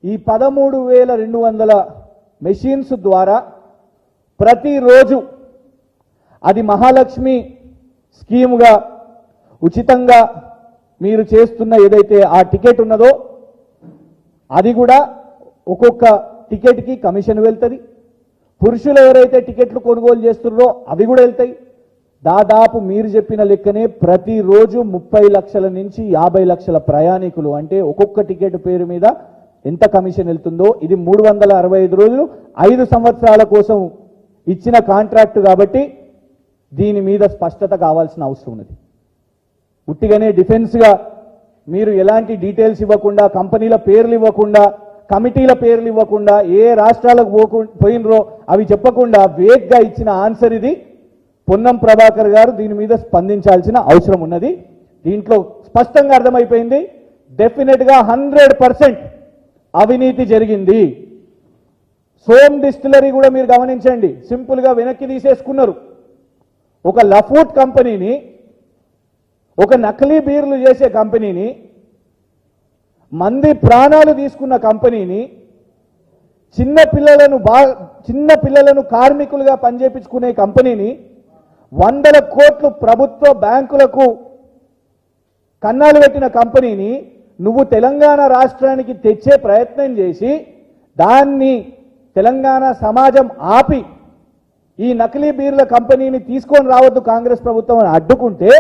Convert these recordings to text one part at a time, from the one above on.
ఈ 13,200 మెషిన్స్ ద్వారా ప్రతిరోజు అది మహాలక్ష్మి స్కీముగా ఉచితంగా మీరు చేస్తున్న ఏదైతే ఆ టికెట్ ఉన్నదో అది కూడా ఒక్కొక్క టికెట్కి కమిషన్ వెళ్తుంది. పురుషులు ఎవరైతే టికెట్లు కొనుగోలు చేస్తున్నారో అవి కూడా వెళ్తాయి. దాదాపు మీరు చెప్పిన లెక్కనే ప్రతిరోజు 30 లక్షల నుంచి 50 లక్షల ప్రయాణికులు అంటే ఒక్కొక్క టికెట్ పేరు మీద ఎంత కమిషన్ వెళ్తుందో ఇది 365 రోజులు 5 సంవత్సరాల కోసం ఇచ్చిన కాంట్రాక్ట్ కాబట్టి దీని మీద స్పష్టత కావాల్సిన అవసరం ఉన్నది. ఉట్టిగానే డిఫెన్స్గా మీరు ఎలాంటి డీటెయిల్స్ ఇవ్వకుండా కంపెనీల పేర్లు ఇవ్వకుండా కమిటీల పేర్లు ఇవ్వకుండా ఏ రాష్ట్రాలకు పోయినరో అవి చెప్పకుండా వేగ్గా ఇచ్చిన ఆన్సర్ ఇది. పొన్నం ప్రభాకర్ గారు దీని మీద స్పందించాల్సిన అవసరం ఉన్నది. దీంట్లో స్పష్టంగా అర్థమైపోయింది డెఫినెట్గా 100% అవినీతి జరిగింది. సోమ్ డిస్టిలరీ కూడా మీరు గమనించండి, సింపుల్గా వెనక్కి తీసేసుకున్నారు. ఒక లఫూట్ కంపెనీని, ఒక నకిలీ బీర్లు చేసే కంపెనీని, మంది ప్రాణాలు తీసుకున్న కంపెనీని, చిన్న పిల్లలను కార్మికులుగా పనిచేపించుకునే కంపెనీని 100 కోట్లు ప్రభుత్వ బ్యాంకులకు కన్నాలు పెట్టిన కంపెనీని నువ్వు తెలంగాణ రాష్ట్రానికి తెచ్చే ప్రయత్నం చేసి దాన్ని తెలంగాణ సమాజం ఆపి ఈ నకిలీ బీర్ల కంపెనీని తీసుకొని రావద్దు కాంగ్రెస్ ప్రభుత్వం అని అడ్డుకుంటే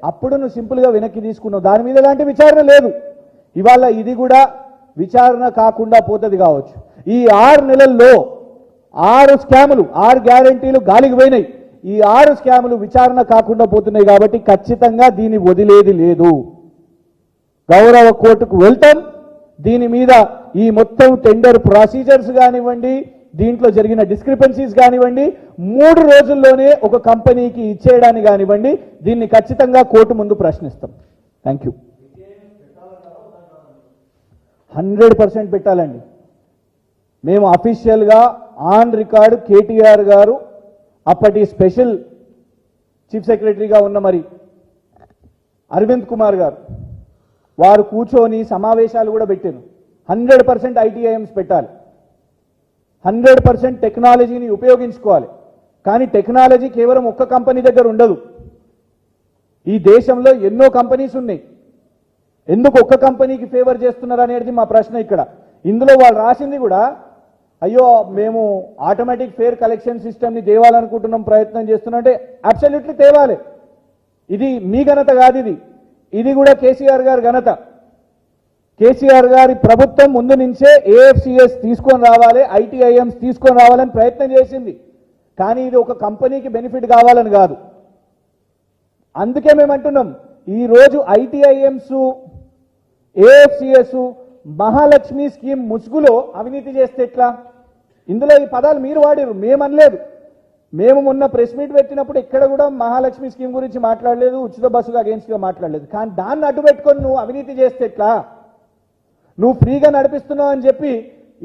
అప్పుడు నువ్వు సింపుల్గా వెనక్కి తీసుకున్నావు. దాని మీద ఎలాంటి విచారణ లేదు. ఇవాళ ఇది కూడా విచారణ కాకుండా పోతుంది కావచ్చు. ఈ 6 నెలల్లో 6 స్కాములు 6 గ్యారంటీలు గాలికి పోయినాయి. ఈ 6 స్కాములు విచారణ కాకుండా పోతున్నాయి కాబట్టి ఖచ్చితంగా దీన్ని వదిలేది లేదు. గౌరవ కోర్టుకు వెళ్తాం. దీని మీద ఈ మొత్తం టెండర్ ప్రొసీజర్స్ కానివ్వండి, దీంట్లో జరిగిన డిస్క్రిపెన్సీస్ కానివ్వండి, 3 రోజుల్లోనే ఒక కంపెనీకి ఇచ్చేయడానికి కానివ్వండి, దీన్ని ఖచ్చితంగా కోర్టు ముందు ప్రశ్నిస్తాం. Thank you. 100% పెట్టాలండి. మేము అఫీషియల్గా ఆన్ రికార్డు కేటీఆర్ గారు అప్పటి స్పెషల్ చీఫ్ సెక్రటరీగా ఉన్న మరి అరవింద్ కుమార్ గారు వారు కూర్చొని సమావేశాలు కూడా పెట్టారు. 100% ఐటీఐఎంస్ పెట్టాలి, 100% టెక్నాలజీని ఉపయోగించుకోవాలి. కానీ టెక్నాలజీ కేవలం ఒక్క కంపెనీ దగ్గర ఉండదు. ఈ దేశంలో ఎన్నో కంపెనీస్ ఉన్నాయి. ఎందుకు ఒక్క కంపెనీకి ఫేవర్ చేస్తున్నారు అనేది మా ప్రశ్న ఇక్కడ. ఇందులో వాళ్ళు రాసింది కూడా అయ్యో మేము ఆటోమేటిక్ ఫేర్ కలెక్షన్ సిస్టమ్ని తేవాలనుకుంటున్నాం, ప్రయత్నం చేస్తున్నాం అంటే అబ్సల్యూట్లీ తేవాలి. ఇది మీ ఘనత కాదు, ఇది కూడా కేసీఆర్ గారి ఘనత. కేసీఆర్ గారి ప్రభుత్వం ముందు నుంచే ఏఎఫ్సిఎస్ తీసుకొని రావాలి, ఐటీఐఎంస్ తీసుకొని రావాలని ప్రయత్నం చేసింది. కానీ ఇది ఒక కంపెనీకి బెనిఫిట్ కావాలని కాదు. అందుకే మేము అంటున్నాం ఈరోజు ఐటీఐఎంస్ ఏఎఫ్సిఎస్ మహాలక్ష్మి స్కీమ్ ముసుగులో అవినీతి చేస్తే ఎట్లా? ఇందులో ఈ పదాలు మీరు వాడారు, మేమనలేదు. మేము మొన్న ప్రెస్ మీట్ పెట్టినప్పుడు ఎక్కడ కూడా మహాలక్ష్మి స్కీమ్ గురించి మాట్లాడలేదు, ఉచిత బస్సుగా అగేన్స్ట్గా మాట్లాడలేదు. కానీ దాన్ని అడ్డు పెట్టుకొని నువ్వు అవినీతి చేస్తే ఎట్లా? నువ్వు ఫ్రీగా నడిపిస్తున్నావు అని చెప్పి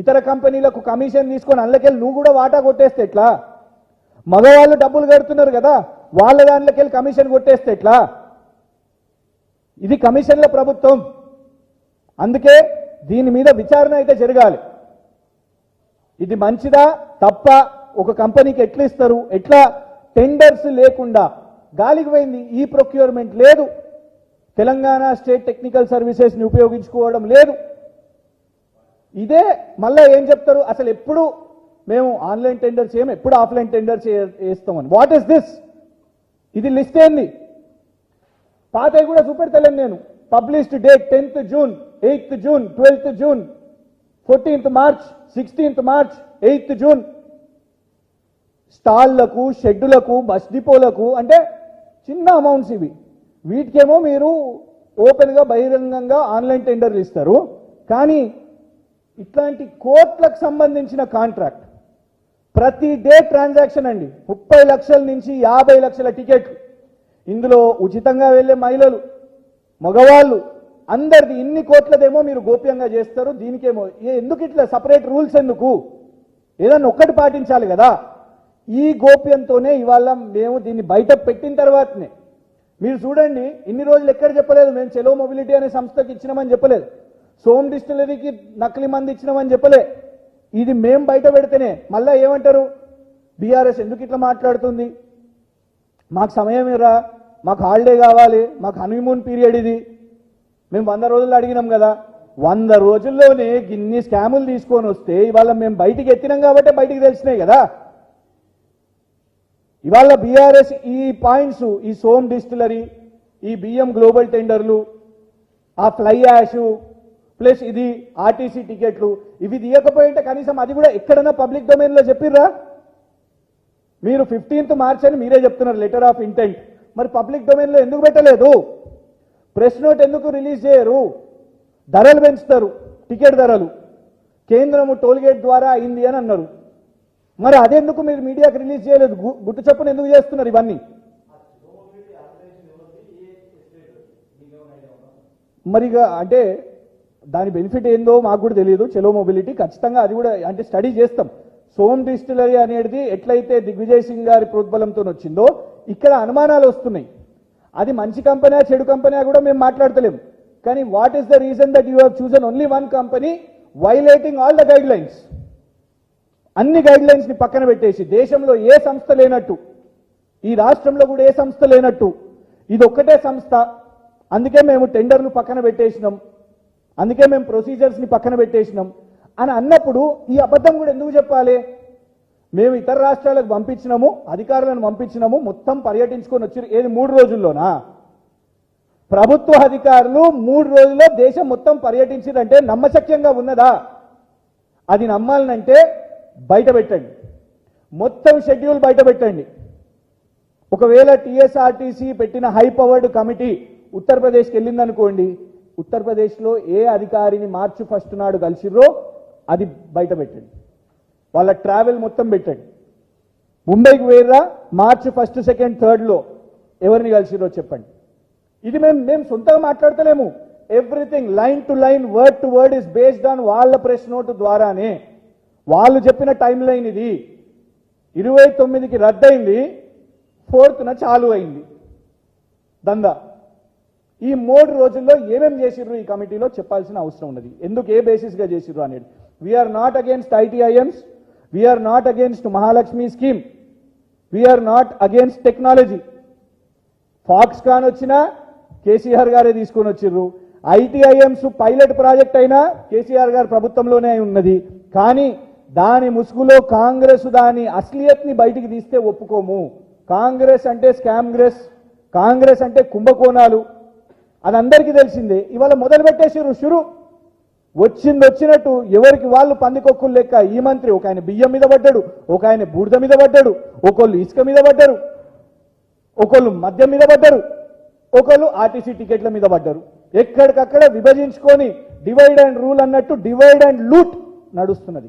ఇతర కంపెనీలకు కమిషన్ తీసుకొని అందులోకెళ్ళి నువ్వు కూడా వాటా కొట్టేస్తే ఎట్లా? మగవాళ్ళు డబ్బులు కడుతున్నారు కదా, వాళ్ళ దాంట్లోకెళ్ళి కమిషన్ కొట్టేస్తే ఎట్లా? ఇది కమిషన్ల ప్రభుత్వం. అందుకే దీని మీద విచారణ అయితే జరగాలి. ఇది మంచిదా తప్ప, ఒక కంపెనీకి ఎట్లా ఇస్తారు, ఎట్లా టెండర్స్ లేకుండా గాలికి పోయింది, ఈ ప్రొక్యూర్మెంట్ లేదు, తెలంగాణ స్టేట్ టెక్నికల్ సర్వీసెస్ని ఉపయోగించుకోవడం లేదు. ఇదే మళ్ళీ ఏం చెప్తారు, అసలు ఎప్పుడు మేము ఆన్లైన్ టెండర్స్ చేయము, ఎప్పుడు ఆఫ్లైన్ టెండర్స్ చేస్తామని. What is this? ఇది లిస్ట్ ఏంది? పాతవి కూడా చూపెడతలేను నేను. Published date 10th June, 8th June, 12th June, 14th March, 16th March, 8th June. స్టాళ్లకు, షెడ్డులకు, బస్ డిపోలకు అంటే చిన్న అమౌంట్స్ ఇవి. వీటికేమో మీరు ఓపెన్గా బహిరంగంగా ఆన్లైన్ టెండర్లు ఇస్తారు. కానీ ఇట్లాంటి కోట్లకు సంబంధించిన కాంట్రాక్ట్ ప్రతి డే ట్రాన్సాక్షన్ అండి, 30 లక్షల నుంచి 50 లక్షల టికెట్లు. ఇందులో ఉచితంగా వెళ్ళే మహిళలు, మగవాళ్ళు అందరిది ఇన్ని కోట్లదేమో మీరు గోప్యంగా చేస్తారు. దీనికేమో ఎందుకు ఇట్లా సపరేట్ రూల్స్ ఎందుకు? ఏదన్నా ఒక్కటి పాటించాలి కదా. ఈ గోప్యంతోనే ఇవాళ మేము దీన్ని బయట పెట్టిన తర్వాతనే మీరు చూడండి, ఇన్ని రోజులు ఎక్కడ చెప్పలేదు మేము చెలో మొబిలిటీ అనే సంస్థకి ఇచ్చినామని చెప్పలేదు. సోమ్ డిస్టిలరీకి నకిలీ మంది ఇచ్చినామని చెప్పలే. ఇది మేం బయట పెడితేనే మళ్ళా ఏమంటారు, బీఆర్ఎస్ ఎందుకు ఇట్లా మాట్లాడుతుంది, మాకు సమయం ఇరా, మాకు హాలిడే కావాలి, మాకు హనీమూన్ పీరియడ్ ఇది, మేము 100 రోజులు అడిగినాం కదా. 100 రోజుల్లోనే ఇన్ని స్కాములు తీసుకొని వస్తే ఇవాళ మేము బయటికి ఎత్తినాం కాబట్టి బయటికి తెలిసినాయి కదా. ఇవాళ బీఆర్ఎస్ ఈ పాయింట్స్, ఈ సోమ్ డిస్టిలరీ, ఈ బియ్యం గ్లోబల్ టెండర్లు, ఆ ఫ్లై యాష్ ప్లస్ ఇది ఆర్టీసీ టికెట్లు, ఇవి తీయకపోయింటే కనీసం అది కూడా ఎక్కడన్నా పబ్లిక్ డొమైన్లో చెప్పిర్రా? మీరు 15th మార్చ్ అని మీరే చెప్తున్నారు లెటర్ ఆఫ్ ఇంటెంట్, మరి పబ్లిక్ డొమైన్లో ఎందుకు పెట్టలేదు? ప్రెస్ నోట్ ఎందుకు రిలీజ్ చేయరు? ధరలు పెంచుతారు, టికెట్ ధరలు కేంద్రము టోల్గేట్ ద్వారా అయింది అని అన్నారు, మరి అదెందుకు మీరు మీడియాకి రిలీజ్ చేయలేదు? గుట్టు చప్పున ఎందుకు చేస్తున్నారు ఇవన్నీ? మరిగా అంటే దాని బెనిఫిట్ ఏందో మాకు కూడా తెలియదు. చెలో మొబిలిటీ ఖచ్చితంగా అది కూడా అంటే స్టడీ చేస్తాం. సోమ్ డిస్టిలరీ అనేది ఎట్లయితే దిగ్విజయ్ సింగ్ గారి ప్రోద్బలంతో వచ్చిందో ఇక్కడ అనుమానాలు వస్తున్నాయి. అది మంచి కంపెనీ చెడు కంపెనీ కూడా మేము మాట్లాడతలేము. కానీ what is the reason that you have chosen only one company violating all the guide lines? అన్ని గైడ్ లైన్స్ ని పక్కన పెట్టేసి దేశంలో ఏ సంస్థ లేనట్టు, ఈ రాష్ట్రంలో కూడా ఏ సంస్థ లేనట్టు ఇది ఒక్కటే సంస్థ, అందుకే మేము టెండర్ను పక్కన పెట్టేసినాం, అందుకే మేము ప్రొసీజర్స్ ని పక్కన పెట్టేసినాం అని అన్నప్పుడు ఈ అబద్ధం కూడా ఎందుకు చెప్పాలి? మేము ఇతర రాష్ట్రాలకు పంపించినాము, అధికారులను పంపించినాము, మొత్తం పర్యటించుకొని వచ్చారు. ఏది 3 రోజుల్లోనా? ప్రభుత్వ అధికారులు 3 రోజుల్లో దేశం మొత్తం పర్యటించారంటే నమ్మశక్యంగా ఉన్నదా? అది నమ్మాలనంటే బయట పెట్టండి, మొత్తం షెడ్యూల్ బయట పెట్టండి. ఒకవేళ టీఎస్ఆర్టీసీ పెట్టిన హై పవర్డ్ కమిటీ ఉత్తరప్రదేశ్కి వెళ్ళిందనుకోండి, ఉత్తరప్రదేశ్లో ఏ అధికారిని మార్చి 1 నాడు కలిసిర్రో అది బయట పెట్టండి, వాళ్ళ ట్రావెల్ మొత్తం పెట్టండి. ముంబైకి వేర్రా మార్చి 1, 2, 3లో ఎవరిని కలిసిర్రో చెప్పండి. ఇది మేము సొంతంగా మాట్లాడతలేము. Everything line to line, word to word is based on వాళ్ళ ప్రెస్ నోట్ ద్వారానే. వాళ్ళు చెప్పిన టైం లైన్ ఇది. 29కి రద్దయింది, 4న చాలు అయింది దందా. ఈ 3 రోజుల్లో ఏమేం చేసిర్రు ఈ కమిటీలో చెప్పాల్సిన అవసరం ఉన్నది. ఎందుకు ఏ బేసిస్గా చేసిర్రు అనేది. We're not against ITIMs, we're not against Mahalakshmi scheme, we're not against technology. Foxconn వచ్చినా కేసీఆర్ గారే తీసుకొని వచ్చిర్రు. ఐటీఐఎంస్ పైలట్ ప్రాజెక్ట్ అయినా కేసీఆర్ గారు ప్రభుత్వంలోనే ఉన్నది. కానీ దాని ముసుగులో కాంగ్రెస్ దాని అస్లియత్ని బయటికి తీస్తే ఒప్పుకోము. కాంగ్రెస్ అంటే స్కామ్గ్రెస్, కాంగ్రెస్ అంటే కుంభకోణాలు, అది అందరికీ తెలిసిందే. ఇవాళ మొదలు పెట్టేసారు షురు. వచ్చినట్టు ఎవరికి వాళ్ళు పందికొక్కులు లెక్క. ఈ మంత్రి ఒక ఆయన బియ్యం మీద పడ్డాడు, ఒక ఆయన బూడిద మీద పడ్డాడు, ఒకళ్ళు ఇసుక మీద పడ్డారు, ఒకళ్ళు మద్యం మీద పడ్డారు, ఒకళ్ళు ఆర్టీసీ టికెట్ల మీద పడ్డారు. ఎక్కడికక్కడ విభజించుకొని డివైడ్ అండ్ రూల్ అన్నట్టు డివైడ్ అండ్ లూట్ నడుస్తున్నది.